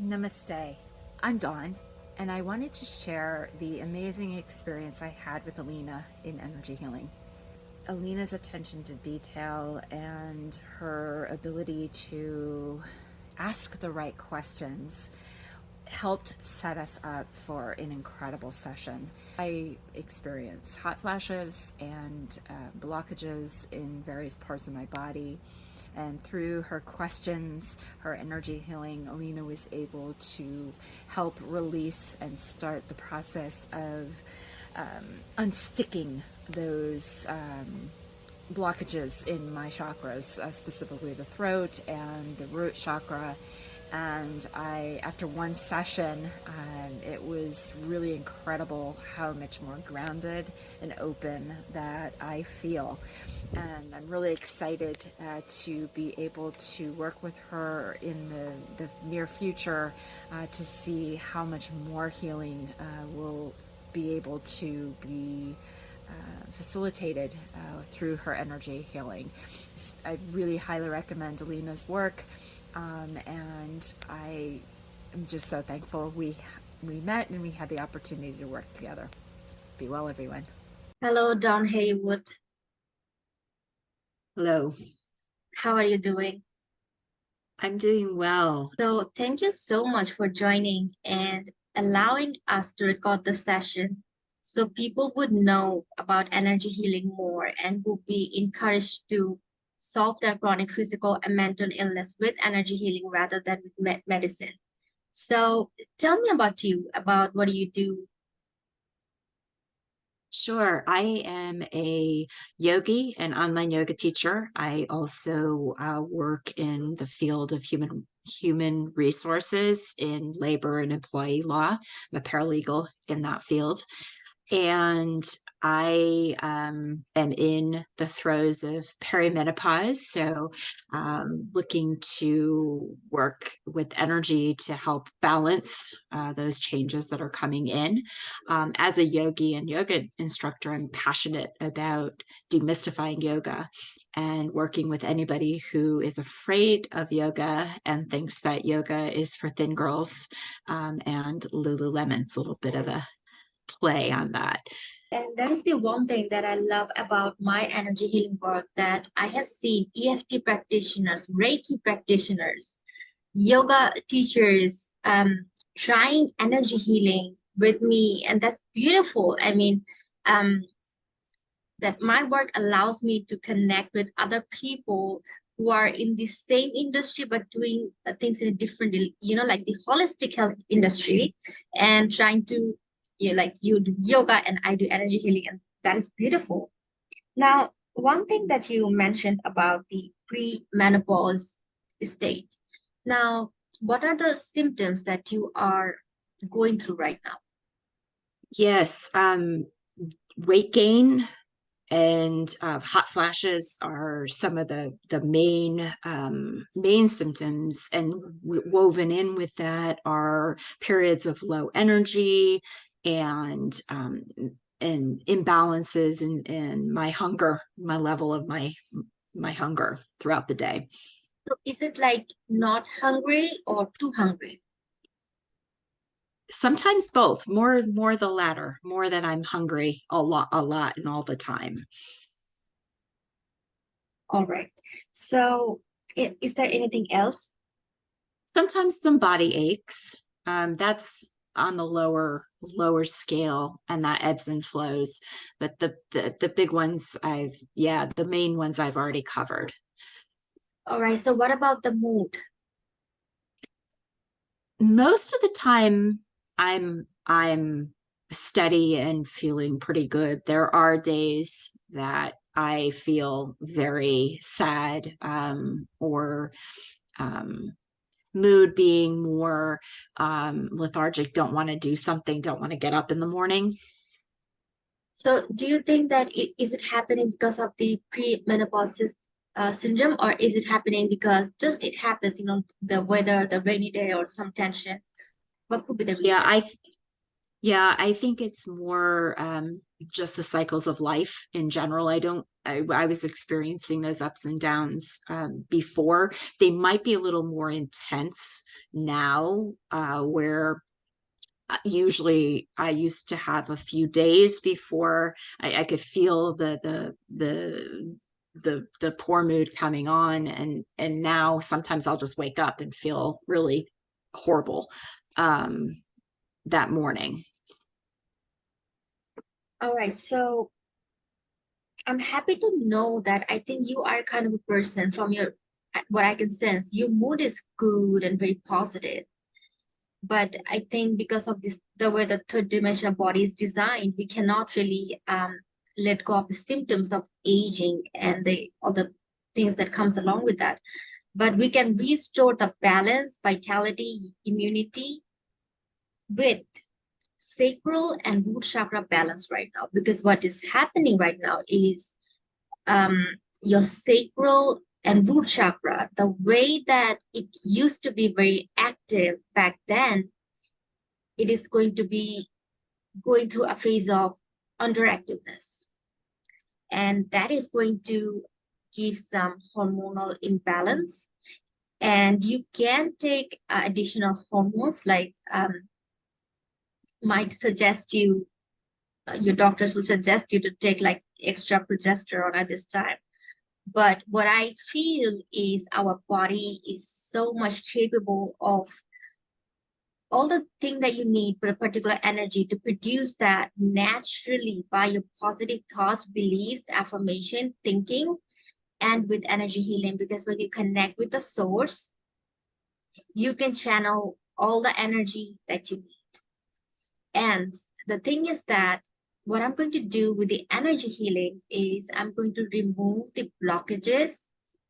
Namaste. I'm Dawn, and I wanted to share the amazing experience I had with Alina in energy healing. Alina's attention to detail and her ability to ask the right questions helped set us up for an incredible session. I experienced hot flashes and blockages in various parts of my body. And through her questions, her energy healing, Alina was able to help release and start the process of unsticking those blockages in my chakras, specifically the throat and the root chakra. And after one session, it was really incredible how much more grounded and open that I feel. And I'm really excited to be able to work with her in the near future to see how much more healing will be able to be facilitated through her energy healing. I really highly recommend Alina's work, and I am just so thankful we met and we had the opportunity to work together. Be well, everyone. Hello, Don Haywood. Hello, How are you doing? I'm doing well. So, thank you so much for joining and allowing us to record the session so people would know about energy healing more and would be encouraged to solve their chronic physical and mental illness with energy healing rather than with medicine. So, tell me about you, about what do you do? Sure, I am a yogi, an online yoga teacher. I also work in the field of human resources in labor and employee law. I'm a paralegal in that field. And I am in the throes of perimenopause, so looking to work with energy to help balance those changes that are coming in. As a yogi and yoga instructor, I'm passionate about demystifying yoga and working with anybody who is afraid of yoga and thinks that yoga is for thin girls and Lululemon's a little bit of a play on that. And that is the one thing that I love about my energy healing work that I have seen EFT practitioners, Reiki practitioners, yoga teachers trying energy healing with me. And that's beautiful. I mean, um, that my work allows me to connect with other people who are in the same industry but doing things in a different, like the holistic health industry and trying to, like you do yoga and I do energy healing, and that is beautiful. Now, one thing that you mentioned about the pre-menopause state. Now, what are the symptoms that you are going through right now? Yes, weight gain and hot flashes are some of the main symptoms, and woven in with that are periods of low energy and imbalances in my hunger, my level of my hunger throughout the day. So is it like not hungry or too hungry? Sometimes both, more the latter, more that I'm hungry a lot and all the time. All right. So is there anything else? Sometimes some body aches. That's on the lower scale, and that ebbs and flows. But the big ones the main ones I've already covered. All right. So what about the mood? Most of the time I'm steady and feeling pretty good. There are days that I feel very sad, or mood being more lethargic, don't want to do something, don't want to get up in the morning. So do you think that is it happening because of the premenopausis syndrome, or is it happening because just it happens, the weather, the rainy day, or some tension? What could be the Yeah, reason? I think it's more just the cycles of life in general. I was experiencing those ups and downs before. They might be a little more intense now, where usually I used to have a few days before I could feel the poor mood coming on, and now sometimes I'll just wake up and feel really horrible that morning. All right, so I'm happy to know that I think you are kind of a person from your, what I can sense, your mood is good and very positive. But I think because of this, the way the third dimensional body is designed, we cannot really let go of the symptoms of aging and the all the things that comes along with that. But we can restore the balance, vitality, immunity with sacral and root chakra balance right now. Because what is happening right now is um, your sacral and root chakra, the way that it used to be very active back then, it is going to be going through a phase of underactiveness. And that is going to give some hormonal imbalance. And you can take additional hormones, like might suggest you, your doctors will suggest you to take like extra progesterone at this time. But what I feel is our body is so much capable of all the thing that you need for a particular energy to produce that naturally by your positive thoughts, beliefs, affirmation, thinking, and with energy healing. Because when you connect with the source, you can channel all the energy that you need. And the thing is that what I'm going to do with the energy healing is I'm going to remove the blockages,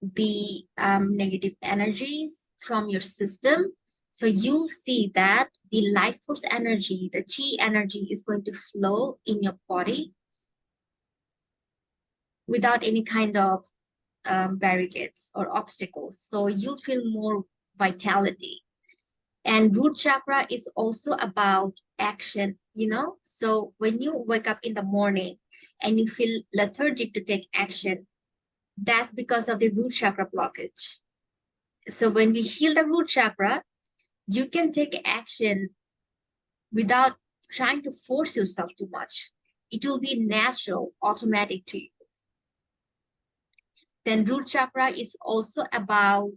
the negative energies from your system. So you'll see that the life force energy, the chi energy is going to flow in your body without any kind of barricades or obstacles. So you'll feel more vitality. And root chakra is also about action, you know? So when you wake up in the morning and you feel lethargic to take action, that's because of the root chakra blockage. So when we heal the root chakra, you can take action without trying to force yourself too much. It will be natural, automatic to you. Then root chakra is also about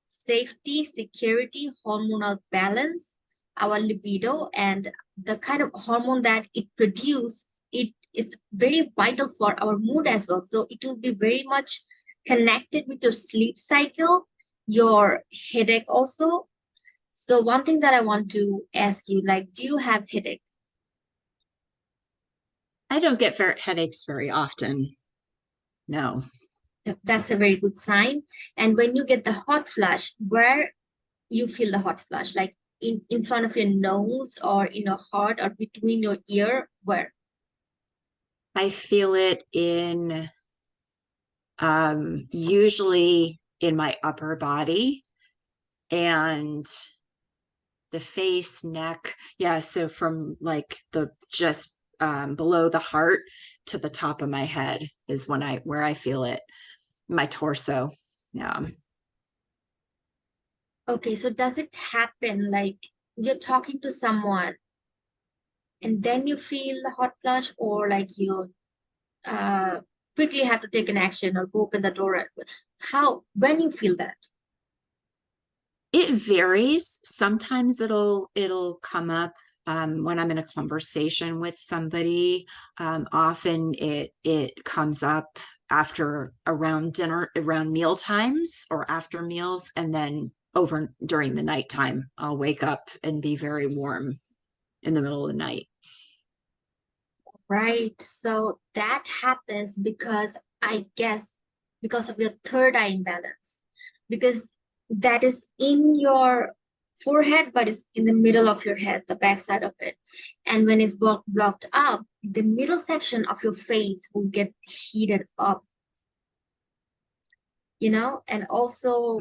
safety, security, hormonal balance, our libido, and the kind of hormone that it produces, it is very vital for our mood as well. So it will be very much connected with your sleep cycle, your headache also. So one thing that I want to ask you, like, do you have headache? I don't get headaches very often. No. That's a very good sign. And when you get the hot flush, where you feel the hot flush, like in front of your nose or in your heart or between your ear, where? I feel it in usually in my upper body and the face, neck. Yeah, so from like the just below the heart to the top of my head is where I feel it. My torso. Yeah. Okay, so does it happen like you're talking to someone and then you feel the hot flush, or like you uh quickly have to take an action or go open the door? How, when you feel that? It varies. Sometimes it'll come up when I'm in a conversation with somebody. Often it comes up after around dinner, around meal times or after meals, and then over during the nighttime, I'll wake up and be very warm in the middle of the night. Right. So that happens because I guess because of your third eye imbalance, because that is in your forehead, but it's in the middle of your head, the back side of it. And when it's blocked up, the middle section of your face will get heated up, you know, and also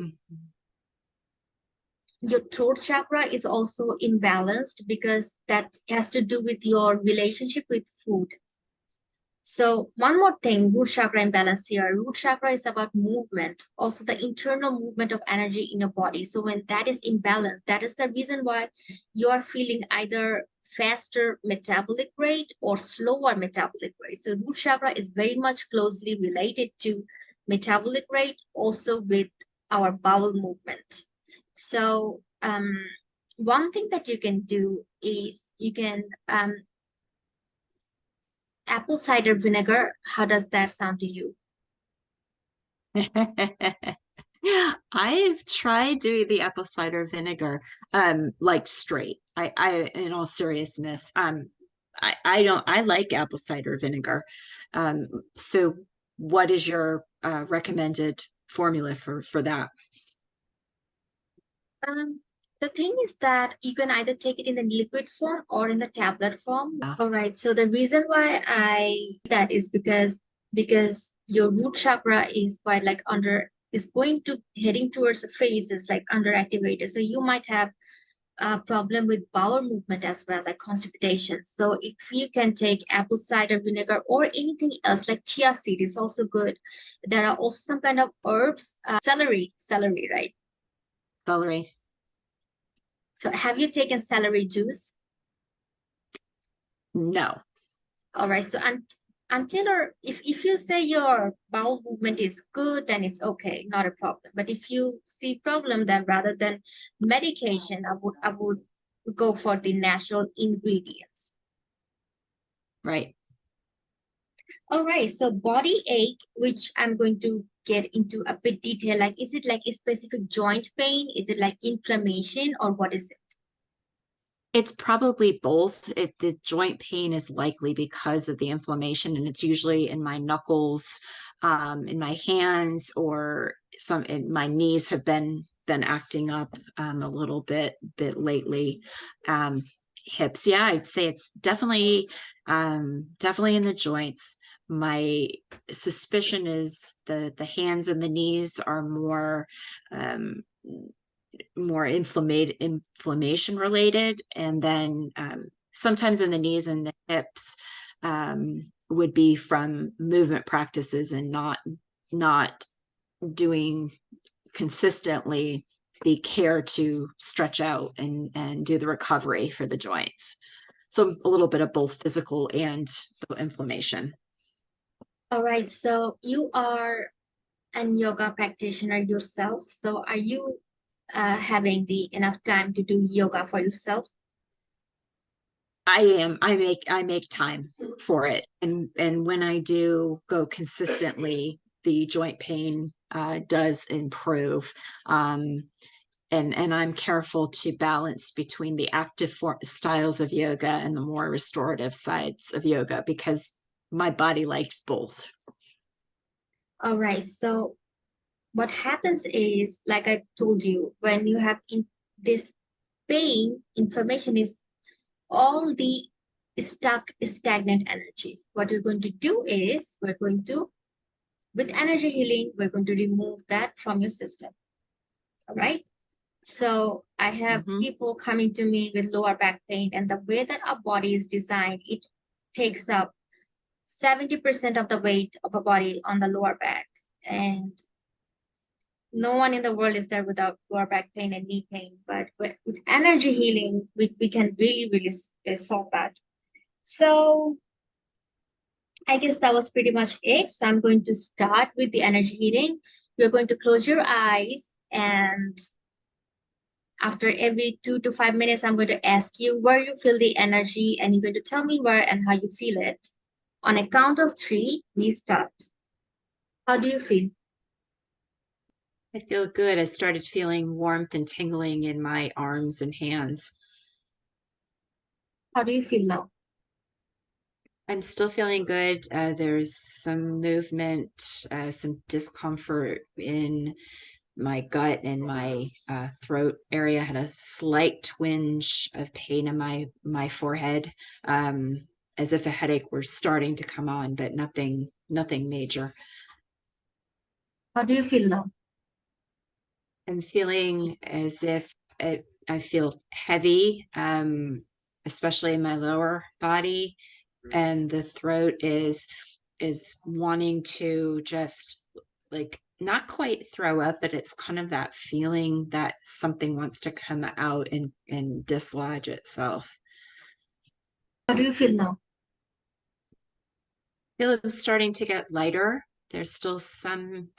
Mhm. your throat chakra is also imbalanced because that has to do with your relationship with food. So one more thing, root chakra imbalance here. Root chakra is about movement, also the internal movement of energy in your body. So when that is imbalanced, that is the reason why you are feeling either faster metabolic rate or slower metabolic rate. So root chakra is very much closely related to metabolic rate, also with our bowel movement. So one thing that you can do is you can apple cider vinegar. How does that sound to you? I've tried doing the apple cider vinegar, like straight. In all seriousness, I like apple cider vinegar. So what is your recommended formula for that? The thing is that you can either take it in the liquid form or in the tablet form. Yeah. All right. So the reason why that is because your root chakra is quite like is going to heading towards the phases like underactivated. So you might have a problem with bowel movement as well, like constipation. So if you can take apple cider vinegar or anything else like chia seed is also good. There are also some kind of herbs, celery, right? Celery. So have you taken celery juice? No. All right. So until or if you say your bowel movement is good, then it's okay, not a problem. But if you see problem, then rather than medication, I would go for the natural ingredients. Right. All right. So body ache, which I'm going to get into a bit detail, like is it like a specific joint pain? Is it like inflammation or what is it? It's probably both. The joint pain is likely because of the inflammation, and it's usually in my knuckles, in my hands, or my knees have been acting up a little bit lately. Hips, yeah, I'd say it's definitely in the joints. My suspicion is the hands and the knees are more inflammation related, and then sometimes in the knees and the hips would be from movement practices and not doing consistently the care to stretch out and do the recovery for the joints. So a little bit of both physical and inflammation. All right. So you are an yoga practitioner yourself. So are you having the enough time to do yoga for yourself? I make time for it, and when I do go consistently, the joint pain does improve. And I'm careful to balance between the active styles of yoga and the more restorative sides of yoga, because my body likes both. All right. So what happens is, like I told you, when you have this pain, inflammation is all the stuck, stagnant energy. What we're going to do is with energy healing, we're going to remove that from your system. All right. So I have people coming to me with lower back pain, and the way that our body is designed, it takes up 70% of the weight of a body on the lower back. And no one in the world is there without lower back pain and knee pain. But with energy healing, we can really, really solve that. So I guess that was pretty much it. So I'm going to start with the energy healing. You're going to close your eyes, and after every 2 to 5 minutes, I'm going to ask you where you feel the energy, and you're going to tell me where and how you feel it. On a count of 3, we start. How do you feel? I feel good. I started feeling warmth and tingling in my arms and hands. How do you feel now? I'm still feeling good. There's some movement, some discomfort in my gut and my throat area. I had a slight twinge of pain in my forehead, as if a headache were starting to come on, but nothing major. How do you feel now? I'm feeling as if I feel heavy, especially in my lower body, and the throat is wanting to just like not quite throw up, but it's kind of that feeling that something wants to come out and dislodge itself. How do you feel now? I feel I'm starting to get lighter. There's still some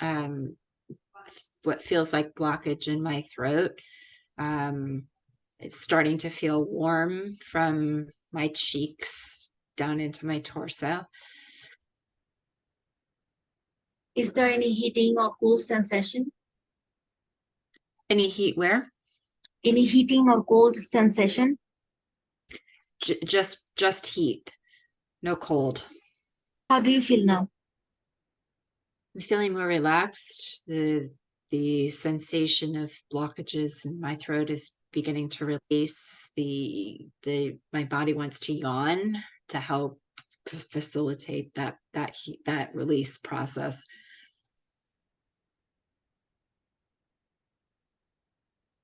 what feels like blockage in my throat. It's starting to feel warm from my cheeks down into my torso. Is there any heating or cool sensation? Any heat where? Any heating or cold sensation? Just heat, no cold. How do you feel now? I'm feeling more relaxed. The sensation of blockages in my throat is beginning to release. My body wants to yawn to help facilitate that release process.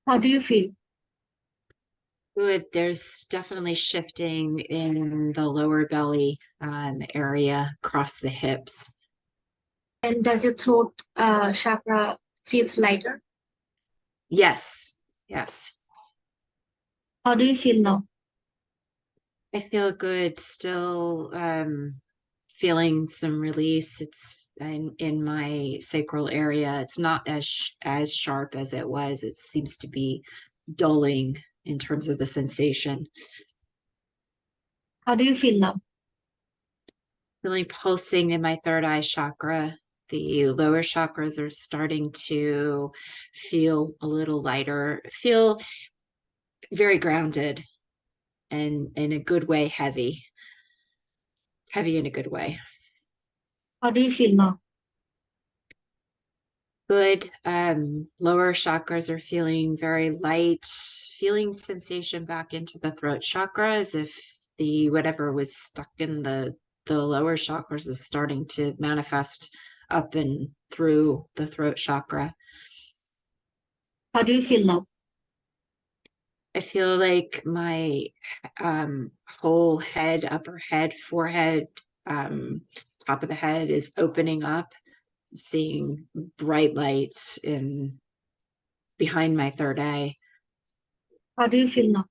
How do you feel? Good. There's definitely shifting in the lower belly area across the hips. And does your throat chakra feels lighter? Yes, yes. How do you feel now? I feel good. Still feeling some release. It's in my sacral area. It's not as sharp as it was. It seems to be dulling in terms of the sensation. How do you feel now? Feeling pulsing in my third eye chakra. The lower chakras are starting to feel a little lighter, feel very grounded and in a good way, heavy in a good way. How do you feel now? Good. Lower chakras are feeling very light, feeling sensation back into the throat chakra as if the whatever was stuck in the lower chakras is starting to manifest up and through the throat chakra. How do you feel now? I feel like my whole head, upper head, forehead, top of the head is opening up, seeing bright lights in behind my third eye. How do you feel now?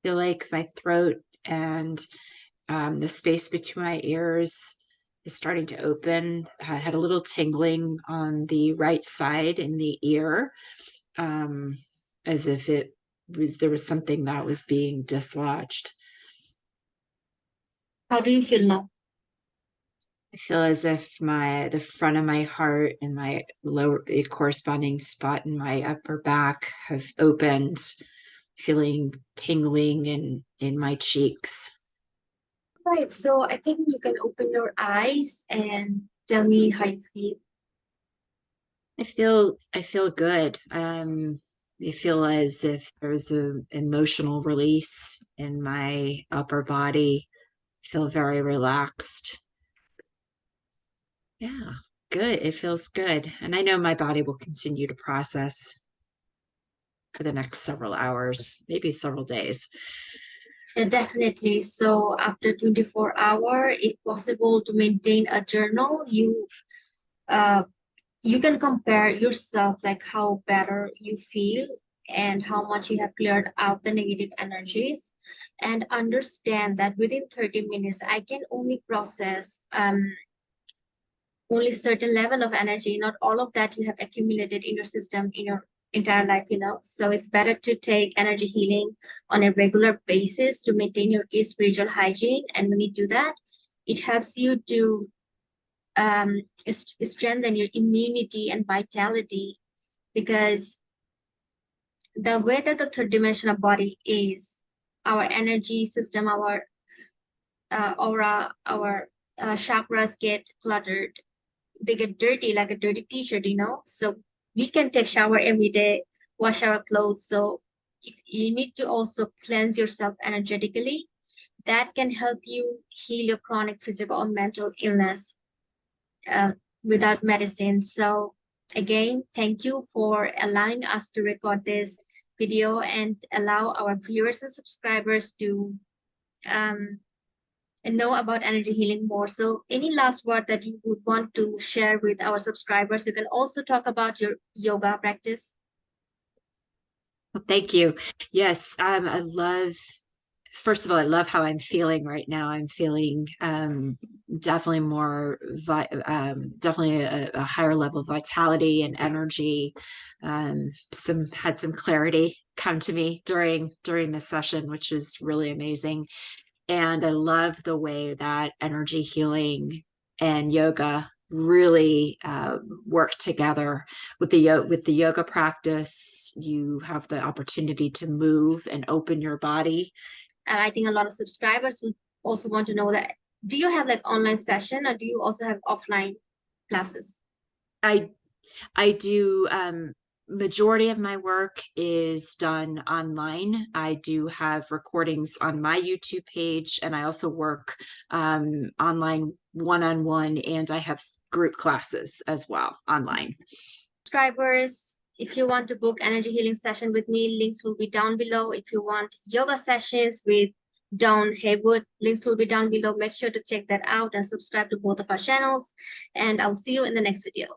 Feel like my throat and the space between my ears is starting to open. I had a little tingling on the right side in the ear, as if there was something that was being dislodged. How do you feel now? I feel as if the front of my heart and my lower a corresponding spot in my upper back have opened, feeling tingling in my cheeks. Right, so I think you can open your eyes and tell me how you feel. I feel good. I feel as if there's an emotional release in my upper body. I feel very relaxed. Yeah, good. It feels good. And I know my body will continue to process for the next several hours, maybe several days. Definitely. So after 24 hours, if possible to maintain a journal, uh, you can compare yourself, like how better you feel and how much you have cleared out the negative energies, and understand that within 30 minutes, I can only process only certain level of energy, not all of that you have accumulated in your system in your entire life, So it's better to take energy healing on a regular basis to maintain your spiritual hygiene. And when you do that, it helps you to strengthen your immunity and vitality, because the way that the third dimensional body is, our energy system, our aura, our chakras get cluttered, they get dirty like a dirty t-shirt, So we can take shower every day, wash our clothes. So if you need to also cleanse yourself energetically, that can help you heal your chronic physical or mental illness uh, without medicine. So Again, thank you for allowing us to record this video and allow our viewers and subscribers to um, know about energy healing more. So any last word that you would want to share with our subscribers? You can also talk about your yoga practice. Well, thank you. Yes, first of all, I love how I'm feeling right now. I'm feeling definitely definitely a higher level of vitality and energy. Had some clarity come to me during this session, which is really amazing. And I love the way that energy healing and yoga really work together. With the yoga practice, you have the opportunity to move and open your body. And I think a lot of subscribers would also want to know that, do you have like online session or do you also have offline classes? I do majority of my work is done online. I do have recordings on my YouTube page, and I also work online one-on-one, and I have group classes as well online. Subscribers, if you want to book energy healing session with me, links will be down below. If you want yoga sessions with Dawn Haywood, links will be down below. Make sure to check that out and subscribe to both of our channels. And I'll see you in the next video.